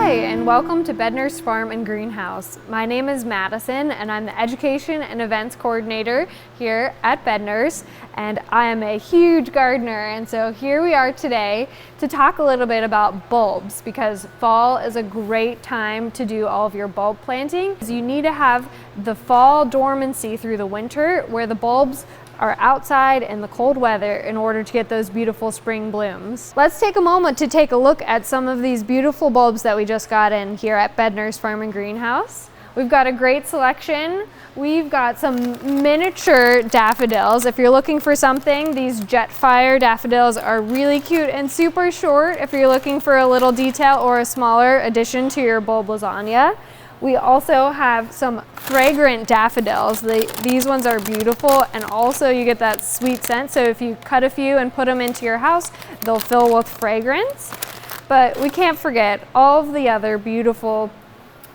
Hi, and welcome to Bednar's Farm and Greenhouse. My name is Maddison, and I'm the Education and Events Coordinator here at Bednar's, and I am a huge gardener, and so here we are today to talk a little bit about bulbs, because fall is a great time to do all of your bulb planting. You need to have the fall dormancy through the winter where the bulbs are outside in the cold weather in order to get those beautiful spring blooms. Let's take a moment to take a look at some of these beautiful bulbs that we just got in here at Bednar's Farm and Greenhouse. We've got a great selection. We've got some miniature daffodils. If you're looking for something, these Jetfire daffodils are really cute and super short if you're looking for a little detail or a smaller addition to your bulb lasagna. We also have some fragrant daffodils. These ones are beautiful, and also you get that sweet scent. So if you cut a few and put them into your house, they'll fill with fragrance. But we can't forget all of the other beautiful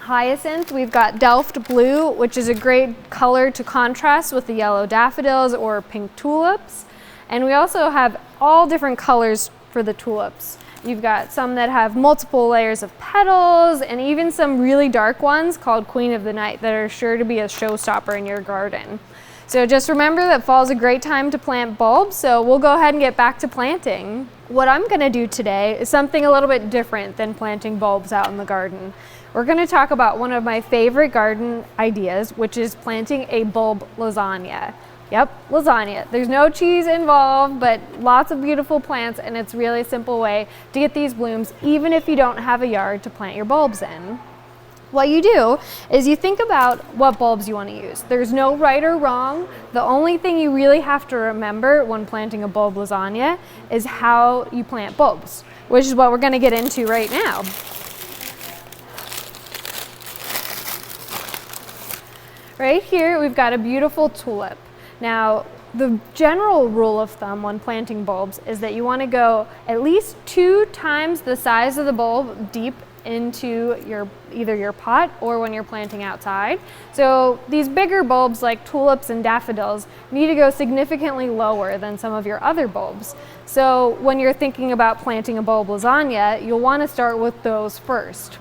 hyacinths. We've got Delft Blue, which is a great color to contrast with the yellow daffodils or pink tulips. And we also have all different colors for the tulips. You've got some that have multiple layers of petals, and even some really dark ones called Queen of the Night that are sure to be a showstopper in your garden. So just remember that fall is a great time to plant bulbs, so we'll go ahead and get back to planting. What I'm going to do today is something a little bit different than planting bulbs out in the garden. We're going to talk about one of my favorite garden ideas, which is planting a bulb lasagna. Yep, lasagna. There's no cheese involved, but lots of beautiful plants, and it's really a simple way to get these blooms even if you don't have a yard to plant your bulbs in. What you do is you think about what bulbs you want to use. There's no right or wrong. The only thing you really have to remember when planting a bulb lasagna is how you plant bulbs, which is what we're going to get into right now. Right here, we've got a beautiful tulip. Now, the general rule of thumb when planting bulbs is that you want to go at least 2 times the size of the bulb deep into either your pot or when you're planting outside. So these bigger bulbs like tulips and daffodils need to go significantly lower than some of your other bulbs. So when you're thinking about planting a bulb lasagna, you'll want to start with those first.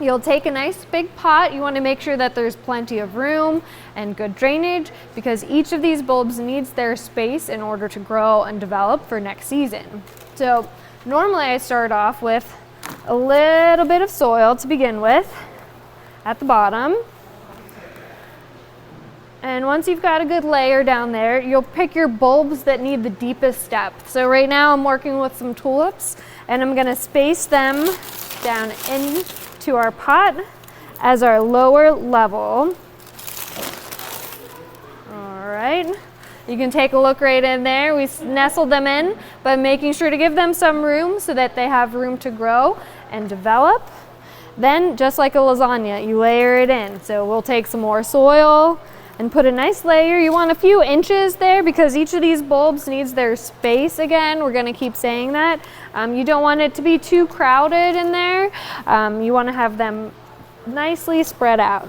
You'll take a nice big pot. You want to make sure that there's plenty of room and good drainage, because each of these bulbs needs their space in order to grow and develop for next season. So normally I start off with a little bit of soil to begin with at the bottom. And once you've got a good layer down there, you'll pick your bulbs that need the deepest depth. So right now I'm working with some tulips, and I'm going to space them down into our pot as our lower level. All right, you can take a look right in there. We nestled them in, but making sure to give them some room so that they have room to grow and develop. Then, just like a lasagna, you layer it in. So we'll take some more soil and put a nice layer. You want a few inches there because each of these bulbs needs their space. Again, we're going to keep saying that. You don't want it to be too crowded in there. You want to have them nicely spread out.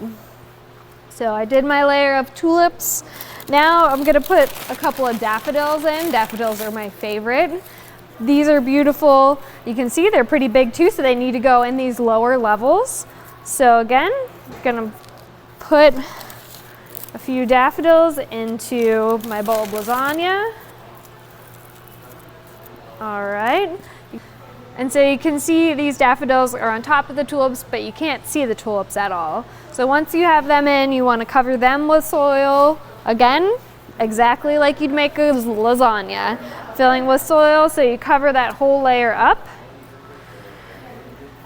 So I did my layer of tulips. Now I'm going to put a couple of daffodils in. Daffodils are my favorite. These are beautiful. You can see they're pretty big too, so they need to go in these lower levels. So again, I'm going to put a few daffodils into my bulb lasagna. All right. And so you can see these daffodils are on top of the tulips, but you can't see the tulips at all. So once you have them in, you want to cover them with soil. Again, exactly like you'd make a lasagna, filling with soil, so you cover that whole layer up.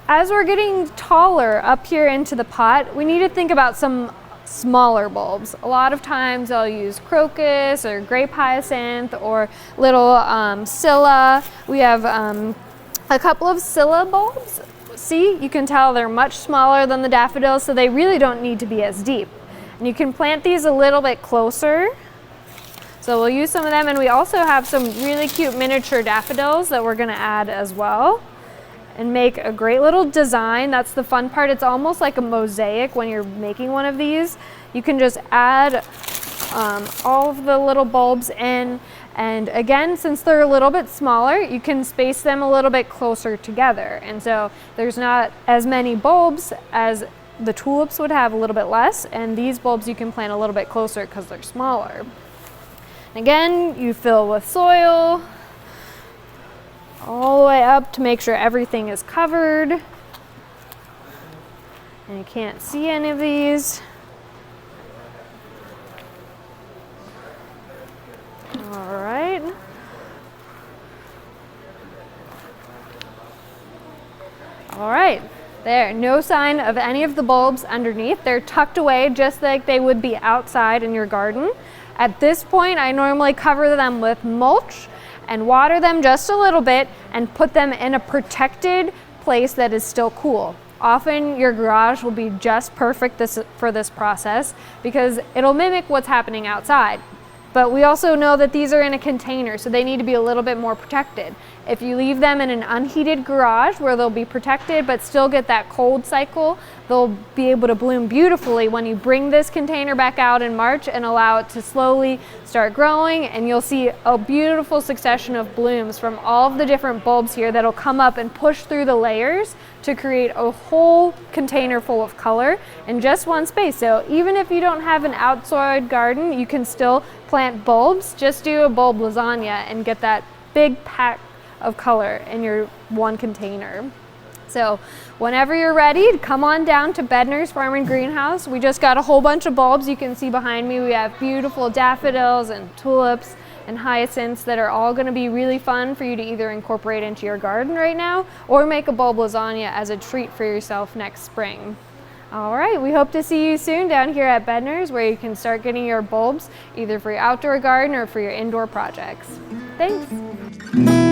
As we're getting taller up here into the pot, we need to think about some smaller bulbs. A lot of times I'll use crocus or grape hyacinth or little scilla. We have a couple of scilla bulbs. See, you can tell they're much smaller than the daffodils, so they really don't need to be as deep. And you can plant these a little bit closer. So we'll use some of them, and we also have some really cute miniature daffodils that we're going to add as well and make a great little design. That's the fun part. It's almost like a mosaic when you're making one of these. You can just add all of the little bulbs in And again, since they're a little bit smaller, you can space them a little bit closer together. And so there's not as many bulbs as the tulips would have, a little bit less. And these bulbs you can plant a little bit closer because they're smaller. Again, you fill with soil all the way up to make sure everything is covered. And you can't see any of these. All right. All right, there, no sign of any of the bulbs underneath. They're tucked away just like they would be outside in your garden. At this point, I normally cover them with mulch and water them just a little bit and put them in a protected place that is still cool. Often your garage will be just perfect for this process because it'll mimic what's happening outside. But we also know that these are in a container, so they need to be a little bit more protected. If you leave them in an unheated garage where they'll be protected but still get that cold cycle, they'll be able to bloom beautifully when you bring this container back out in March and allow it to slowly start growing, and you'll see a beautiful succession of blooms from all of the different bulbs here that'll come up and push through the layers to create a whole container full of color in just one space. So even if you don't have an outside garden, you can still plant bulbs. Just do a bulb lasagna and get that big pack of color in your one container. So whenever you're ready, come on down to Bednar's Farm and Greenhouse. We just got a whole bunch of bulbs. You can see behind me we have beautiful daffodils and tulips and hyacinths that are all going to be really fun for you to either incorporate into your garden right now or make a bulb lasagna as a treat for yourself next spring. All right, we hope to see you soon down here at Bednar's, where you can start getting your bulbs either for your outdoor garden or for your indoor projects. Thanks.